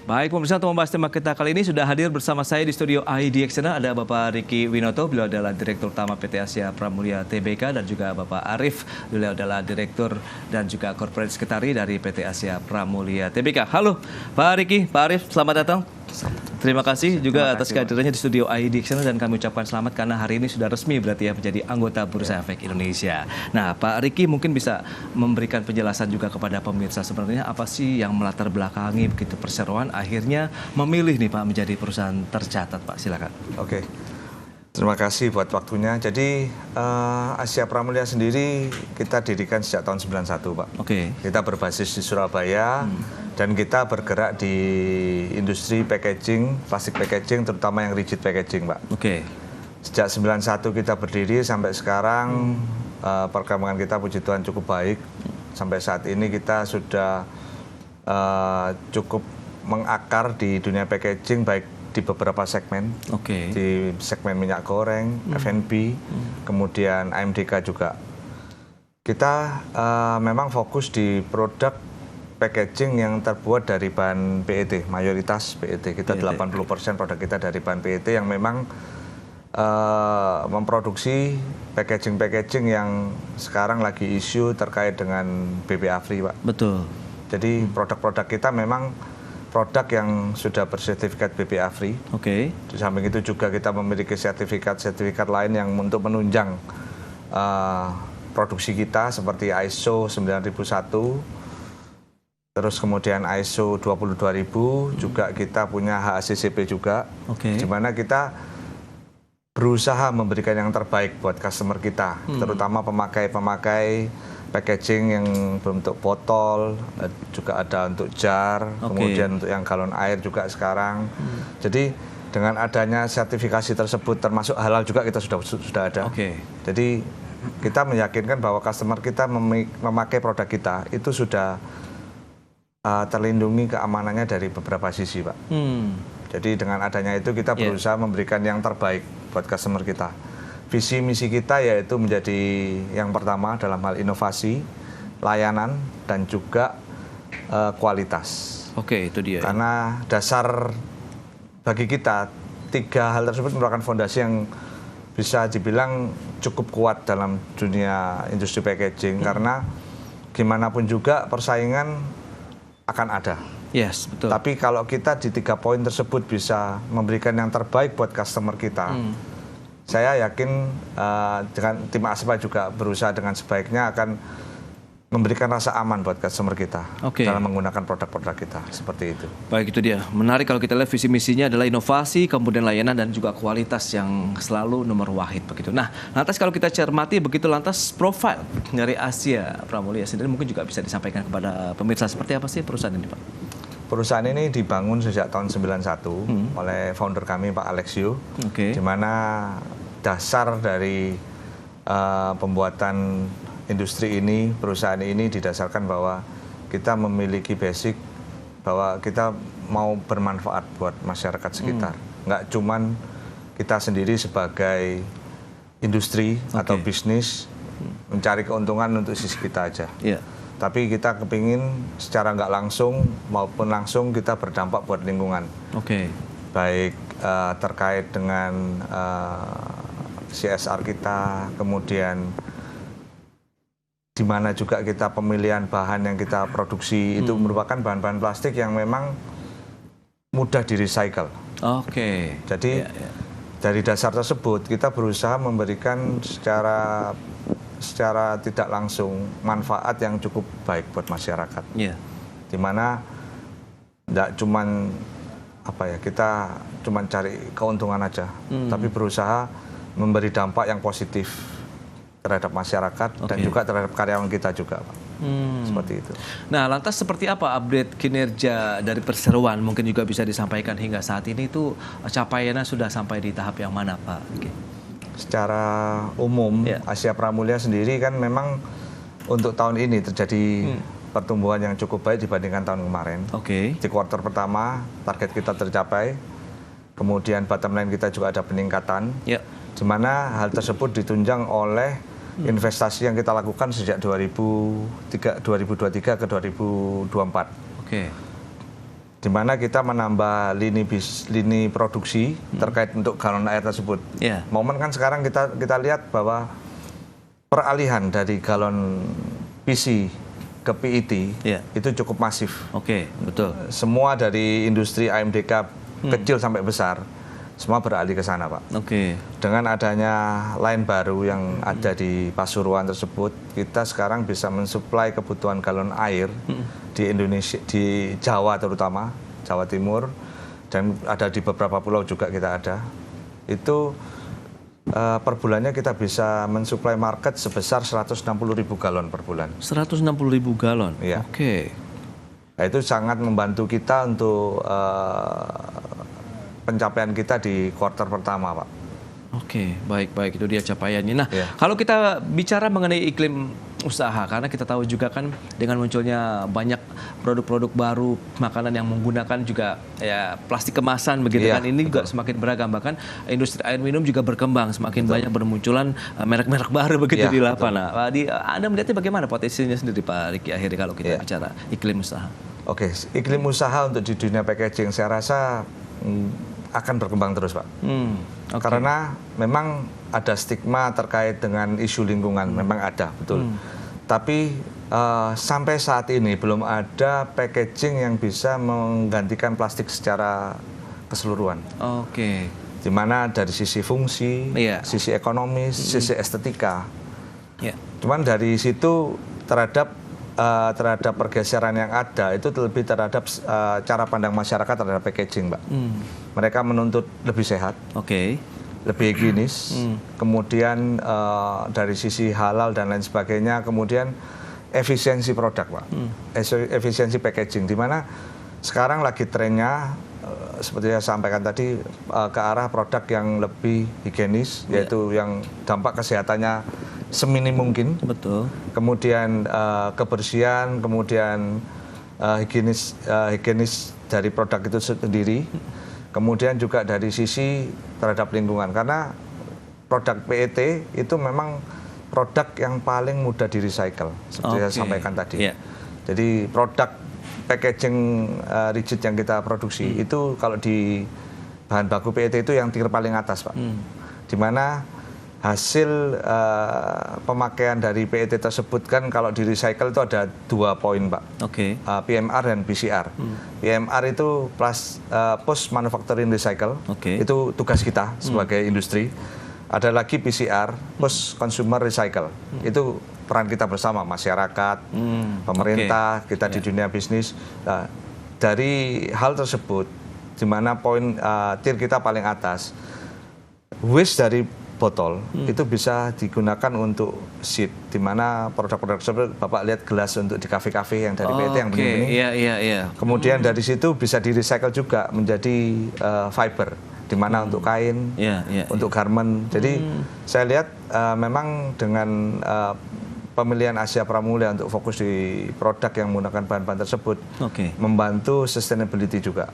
Baik, pemirsa, untuk membahas tema kita kali ini sudah hadir bersama saya di studio IDX ada Bapak Riki Winoto, beliau adalah Direktur Utama PT Asia Pramulia Tbk, dan juga Bapak Arif, beliau adalah Direktur dan juga Corporate Secretary dari PT Asia Pramulia Tbk. Halo Pak Riki, Pak Arif, selamat datang. Terima kasih juga atas kehadirannya di studio IDX dan kami ucapkan selamat karena hari ini sudah resmi berarti ya menjadi anggota Bursa Efek Indonesia. Nah, Pak Riki mungkin bisa memberikan penjelasan juga kepada pemirsa sebenarnya apa sih yang melatar belakangi begitu perseroan akhirnya memilih nih Pak menjadi perusahaan tercatat, Pak. Silakan. Oke. Terima kasih buat waktunya. Jadi Asia Pramulia sendiri kita dirikan sejak tahun 91, Pak. Oke. Kita berbasis di Surabaya dan kita bergerak di industri packaging, plastik packaging, terutama yang rigid packaging, Pak. Oke. Sejak 91 kita berdiri sampai sekarang perkembangan kita puji Tuhan cukup baik. Sampai saat ini kita sudah cukup mengakar di dunia packaging baik di beberapa segmen, di segmen minyak goreng, F&B, kemudian AMDK juga. Kita memang fokus di produk packaging yang terbuat dari bahan PET, mayoritas PET. Kita 80% produk kita dari bahan PET yang memang memproduksi packaging-packaging yang sekarang lagi isu terkait dengan BPA free, Pak. Betul. Jadi produk-produk kita memang produk yang sudah bersertifikat BPA free. Oke. Di samping itu juga kita memiliki sertifikat-sertifikat lain yang untuk menunjang produksi kita seperti ISO 9001, terus kemudian ISO 22000, juga kita punya HACCP juga. Di mana kita berusaha memberikan yang terbaik buat customer kita, terutama pemakai-pemakai packaging yang berbentuk botol, juga ada untuk jar, kemudian untuk yang galon air juga sekarang. Jadi dengan adanya sertifikasi tersebut termasuk halal juga kita sudah ada. Jadi kita meyakinkan bahwa customer kita memakai produk kita itu sudah terlindungi keamanannya dari beberapa sisi, Pak. Jadi dengan adanya itu kita berusaha memberikan yang terbaik buat customer kita. Visi misi kita yaitu menjadi yang pertama dalam hal inovasi, layanan, dan juga kualitas. Oke, itu dia. Karena dasar bagi kita, tiga hal tersebut merupakan fondasi yang bisa dibilang cukup kuat dalam dunia industri packaging. Karena gimana pun juga persaingan akan ada. Yes, betul. Tapi kalau kita di 3 poin tersebut bisa memberikan yang terbaik buat customer kita, saya yakin dengan tim Aspa juga berusaha dengan sebaiknya akan memberikan rasa aman buat customer kita dalam menggunakan produk-produk kita, seperti itu. Baik, itu dia. Menarik kalau kita lihat visi misinya adalah inovasi, kemudian layanan, dan juga kualitas yang selalu nomor wahid begitu. Nah, lantas kalau kita cermati begitu, lantas profil dari Asia Pramulia sendiri mungkin juga bisa disampaikan kepada pemirsa seperti apa sih perusahaan ini, Pak? Perusahaan ini dibangun sejak tahun 91 oleh founder kami, Pak Alexio, di mana dasar dari pembuatan industri ini, perusahaan ini didasarkan bahwa kita memiliki basic bahwa kita mau bermanfaat buat masyarakat sekitar. Nggak cuman kita sendiri sebagai industri atau bisnis mencari keuntungan untuk sisi kita aja. Tapi kita kepingin secara nggak langsung maupun langsung kita berdampak buat lingkungan. Baik terkait dengan CSR kita, kemudian di mana juga kita pemilihan bahan yang kita produksi itu merupakan bahan-bahan plastik yang memang mudah di-recycle. Jadi dari dasar tersebut kita berusaha memberikan secara tidak langsung manfaat yang cukup baik buat masyarakat. Di mana tidak cuman kita cuman cari keuntungan aja, tapi berusaha memberi dampak yang positif terhadap masyarakat dan juga terhadap karyawan kita juga, Pak. Seperti itu. Nah, lantas seperti apa update kinerja dari perseroan mungkin juga bisa disampaikan hingga saat ini itu capaiannya sudah sampai di tahap yang mana, Pak? Secara umum Asia Pramulia sendiri kan memang untuk tahun ini terjadi pertumbuhan yang cukup baik dibandingkan tahun kemarin. Di kuartal pertama target kita tercapai, kemudian bottom line kita juga ada peningkatan, di mana hal tersebut ditunjang oleh investasi yang kita lakukan sejak 2023 ke 2024. di mana kita menambah lini produksi terkait untuk galon air tersebut. Momen kan sekarang kita lihat bahwa peralihan dari galon PC ke PET itu cukup masif. Betul. Semua dari industri AMDK kecil sampai besar semua beralih ke sana, Pak. Dengan adanya line baru yang ada di Pasuruan tersebut, kita sekarang bisa mensuplai kebutuhan galon air di Indonesia, di Jawa terutama, Jawa Timur, dan ada di beberapa pulau juga kita ada. Itu per bulannya kita bisa mensuplai market sebesar 160.000 galon per bulan. 160.000 galon? Iya. Nah, itu sangat membantu kita untuk pencapaian kita di kuartal pertama, Pak. Baik, itu dia capaiannya. Nah, kalau kita bicara mengenai iklim usaha, karena kita tahu juga kan dengan munculnya banyak produk-produk baru makanan yang menggunakan juga plastik kemasan begitu kan, ini juga semakin beragam, bahkan industri air minum juga berkembang, semakin banyak bermunculan merek-merek baru begitu di lapangan. Nah, Anda melihatnya bagaimana potensinya sendiri, Pak Riki, akhirnya kalau kita bicara iklim usaha? Iklim usaha untuk di dunia packaging saya rasa akan berkembang terus, Pak. Karena memang ada stigma terkait dengan isu lingkungan, memang ada, betul. Tapi sampai saat ini belum ada packaging yang bisa menggantikan plastik secara keseluruhan. Di mana dari sisi fungsi, sisi ekonomis, sisi estetika. Cuman dari situ terhadap pergeseran yang ada itu lebih terhadap cara pandang masyarakat terhadap packaging, Mbak. Mereka menuntut lebih sehat, lebih higienis, kemudian dari sisi halal dan lain sebagainya, kemudian efisiensi produk, Pak, efisiensi packaging, di mana sekarang lagi trennya seperti yang saya sampaikan tadi ke arah produk yang lebih higienis, yaitu yang dampak kesehatannya seminim mungkin. Kemudian kebersihan, kemudian higienis dari produk itu sendiri. Kemudian juga dari sisi terhadap lingkungan, karena produk PET itu memang produk yang paling mudah di-recycle, seperti saya sampaikan tadi. Jadi produk packaging rigid yang kita produksi itu kalau di bahan baku PET itu yang tier paling atas, Pak. Di mana hasil pemakaian dari PET tersebut kan kalau di recycle itu ada 2 poin, Pak. PMR dan PCR. PMR itu post manufacturing recycle. Itu tugas kita sebagai industri. Ada lagi PCR, post consumer recycle. Itu peran kita bersama, masyarakat, pemerintah, kita di dunia bisnis. Nah, dari hal tersebut, di mana poin tier kita paling atas, waste dari botol itu bisa digunakan untuk seed, di mana produk-produk tersebut Bapak lihat gelas untuk di kafe-kafe yang dari PET yang bening-bening. Kemudian dari situ bisa di-recycle juga menjadi fiber, di mana untuk kain, untuk garment. Jadi saya lihat memang dengan pemilihan Asia Pramulya untuk fokus di produk yang menggunakan bahan-bahan tersebut membantu sustainability juga.